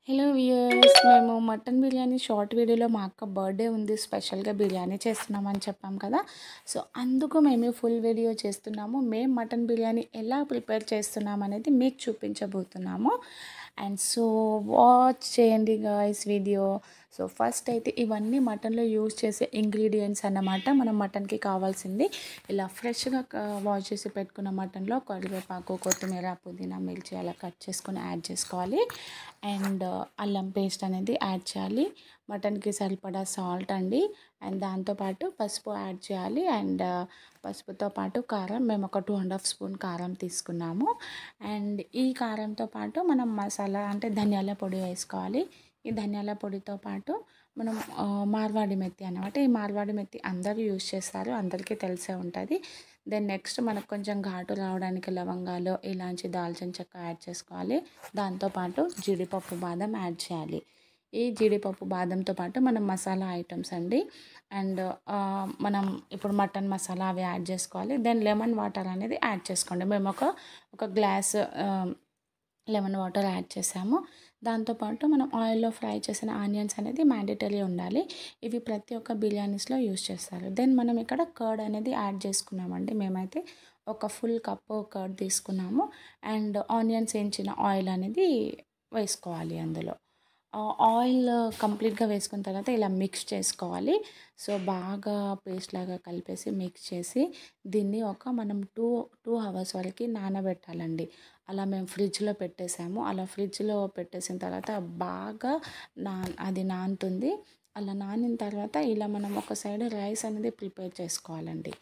Hello viewers, మేము mutton biryani short వీడియోలో మా అక్క బర్త్డే ఉంది, స్పెషల్గా బిర్యానీ చేస్తున్నామని చెప్పాం కదా. సో అందుకు మేము ఫుల్ వీడియో చేస్తున్నాము. మేము మటన్ బిర్యానీ ఎలా ప్రిపేర్ చేస్తున్నాం అనేది మీకు చూపించబోతున్నాము. అండ్ సో వాచ్ చేయండి గాయ్స్ వీడియో. సో ఫస్ట్ అయితే ఇవన్నీ మటన్లో యూజ్ చేసే ఇంగ్రీడియంట్స్ అన్నమాట. మనం మటన్కి కావాల్సింది ఇలా ఫ్రెష్గా వాష్ చేసి పెట్టుకున్న మటన్లో కరివేపాకు, కొత్తిమీర, పుదీనా, మిర్చి అలా కట్ చేసుకొని యాడ్ చేసుకోవాలి. అండ్ అల్లం పేస్ట్ అనేది యాడ్ చేయాలి. మటన్కి సరిపడా సాల్ట్ అండి. అండ్ దాంతోపాటు పసుపు యాడ్ చేయాలి. అండ్ పసుపుతో పాటు కారం, మేము ఒక 2.5 స్పూన్ కారం తీసుకున్నాము. అండ్ ఈ కారంతో పాటు మనం మసాలా అంటే ధనియాల పొడి వేసుకోవాలి. ఈ ధనియాల పొడితో పాటు మనం మార్వాడి మెత్తి అన్నమాట. ఈ మార్వాడి మెత్తి అందరూ యూజ్ చేస్తారు, అందరికీ తెలిసే ఉంటుంది. దెన్ నెక్స్ట్ మనకు కొంచెం ఘాటు రావడానికి లవంగాలు, ఇలాంచి, దాల్చిన చెక్క యాడ్ చేసుకోవాలి. దాంతోపాటు జీడిపప్పు, బాదం యాడ్ చేయాలి. ఈ జీడిపప్పు, బాదంతో పాటు మనం మసాలా ఐటమ్స్ అండి. అండ్ మనం ఇప్పుడు మటన్ మసాలా అవి యాడ్ చేసుకోవాలి. దెన్ లెమన్ వాటర్ అనేది యాడ్ చేసుకోండి. మేము ఒక గ్లాస్ లెమన్ వాటర్ యాడ్ చేసాము. దాంతోపాటు మనం ఆయిల్లో ఫ్రై చేసిన ఆనియన్స్ అనేది మ్యాండేటరీ ఉండాలి. ఇవి ప్రతి ఒక్క బిర్యానీస్లో యూజ్ చేస్తారు. దెన్ మనం ఇక్కడ కర్డ్ అనేది యాడ్ చేసుకున్నామండి. మేమైతే ఒక ఫుల్ కప్పు కర్డ్ తీసుకున్నాము. అండ్ ఆనియన్స్ వేయించిన ఆయిల్ అనేది వేసుకోవాలి అందులో. ఆయిల్ కంప్లీట్గా వేసుకున్న తర్వాత ఇలా మిక్స్ చేసుకోవాలి. సో బాగా పేస్ట్ లాగా కలిపేసి మిక్స్ చేసి దీన్ని మనం టూ అవర్స్ వరకు నానబెట్టాలండి. అలా మేము ఫ్రిడ్జ్లో పెట్టేసాము. అలా ఫ్రిడ్జ్లో పెట్టేసిన తర్వాత బాగా అది నానుతుంది. అలా నానిన తర్వాత ఇలా మనం ఒక సైడ్ రైస్ అనేది ప్రిపేర్ చేసుకోవాలండి.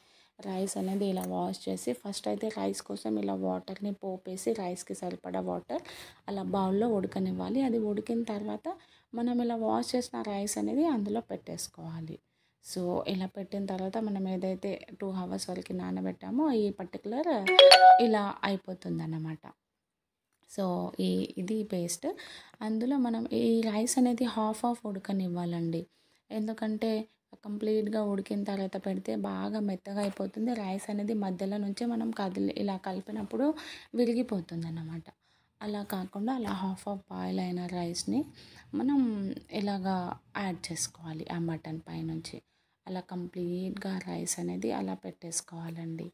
రైస్ అనేది ఇలా వాష్ చేసి ఫస్ట్ అయితే రైస్ కోసం ఇలా వాటర్ని పోపేసి రైస్కి సరిపడా వాటర్ అలా బౌల్లో ఉడకనివ్వాలి. అది ఉడికిన తర్వాత మనం ఇలా వాష్ చేసిన రైస్ అనేది అందులో పెట్టేసుకోవాలి. సో ఇలా పెట్టిన తర్వాత మనం ఏదైతే 2 అవర్స్ వరకు నానబెట్టామో ఈ పర్టికులర్ ఇలా అయిపోతుంది అన్నమాట. సో ఇది పేస్ట్. అందులో మనం ఈ రైస్ అనేది హాఫ్ ఉడకనివ్వాలండి. ఎందుకంటే కంప్లీట్గా ఉడికిన తర్వాత పెడితే బాగా మెత్తగా అయిపోతుంది. రైస్ అనేది మధ్యలో నుంచి మనం ఇలా కలిపినప్పుడు విరిగిపోతుంది అన్నమాట. అలా కాకుండా అలా హాఫ్ బాయిల్ అయిన రైస్ని మనం ఇలాగా యాడ్ చేసుకోవాలి ఆ మటన్ పైనుంచి. అలా కంప్లీట్గా రైస్ అనేది అలా పెట్టేసుకోవాలండి.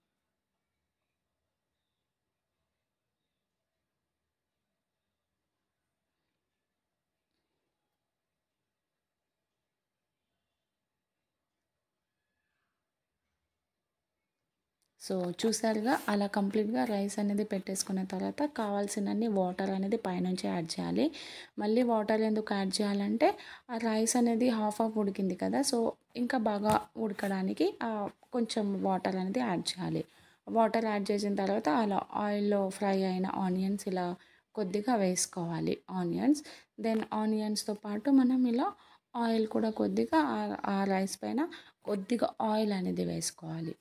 సో చూసారుగా అలా కంప్లీట్గా రైస్ అనేది పెట్టేసుకున్న తర్వాత కావాల్సినన్ని వాటర్ అనేది పైనుంచి యాడ్ చేయాలి. మళ్ళీ వాటర్ ఎందుకు యాడ్ చేయాలంటే ఆ రైస్ అనేది హాఫ్ ఉడికింది కదా. సో ఇంకా బాగా ఉడకడానికి కొంచెం వాటర్ అనేది యాడ్ చేయాలి. వాటర్ యాడ్ చేసిన తర్వాత అలా ఆయిల్లో ఫ్రై అయిన ఆనియన్స్ ఇలా కొద్దిగా వేసుకోవాలి ఆనియన్స్. దెన్ ఆనియన్స్తో పాటు మనం ఇలా ఆయిల్ కూడా కొద్దిగా ఆ రైస్ పైన కొద్దిగా ఆయిల్ అనేది వేసుకోవాలి.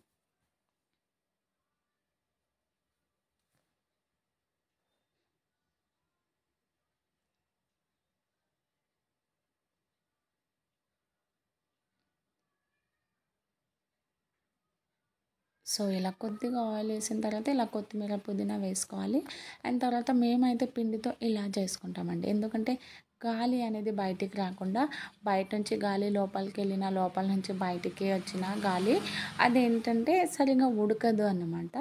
సో ఇలా కొద్దిగా ఆయిల్ వేసిన తర్వాత ఇలా కొత్తిమీర, పుదీనా వేసుకోవాలి. అండ్ తర్వాత మేమైతే పిండితో ఇలా చేసుకుంటామండి. ఎందుకంటే గాలి అనేది బయటికి రాకుండా, బయట నుంచి గాలి లోపలికి వెళ్ళిన, లోపల నుంచి బయటికి వచ్చిన గాలి అదేంటంటే సరిగా ఉడకదు అన్నమాట.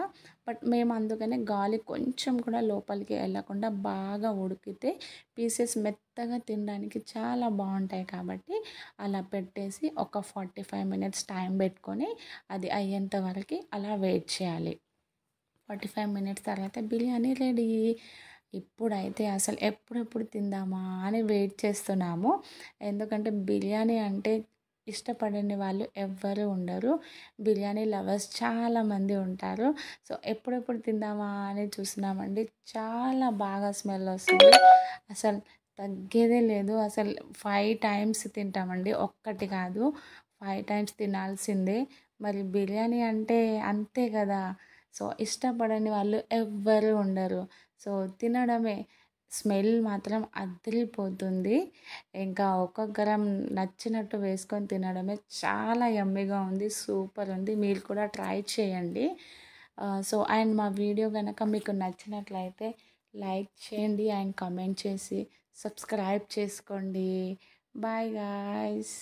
బట్ మేము అందుకనే గాలి కొంచెం కూడా లోపలికి వెళ్ళకుండా బాగా ఉడికితే పీసెస్ మెత్తగా తినడానికి చాలా బాగుంటాయి. కాబట్టి అలా పెట్టేసి ఒక 45 మినిట్స్ టైం పెట్టుకొని అది అయ్యేంత వరకు అలా వెయిట్ చేయాలి. 45 మినిట్స్ తర్వాత బిర్యానీ రెడీ. ఇప్పుడైతే అసలు ఎప్పుడెప్పుడు తిందామా అని వెయిట్ చేస్తున్నాము. ఎందుకంటే బిర్యానీ అంటే ఇష్టపడని వాళ్ళు ఎవ్వరు ఉండరు. బిర్యానీ లవర్స్ చాలామంది ఉంటారు. సో ఎప్పుడెప్పుడు తిందామా అని చూస్తున్నామండి. చాలా బాగా స్మెల్ వస్తుంది. అసలు తగ్గేదే లేదు. అసలు 5 టైమ్స్ తింటామండి, ఒక్కటి కాదు 5 టైమ్స్ తినాల్సిందే. మరి బిర్యానీ అంటే అంతే కదా. సో ఇష్టపడని వాళ్ళు ఎవ్వరు ఉండరు. సో తినడమే. స్మెల్ మాత్రం అదిరిపోతుంది. ఇంకా ఒక్కొక్కరం నచ్చినట్టు వేసుకొని తినడమే. చాలా యమ్మీగా ఉంది, సూపర్ ఉంది. మీరు కూడా ట్రై చేయండి. సో అండ్ మా వీడియో కనుక మీకు నచ్చినట్లయితే లైక్ చేయండి అండ్ కామెంట్ చేసి సబ్స్క్రైబ్ చేసుకోండి. Bye guys.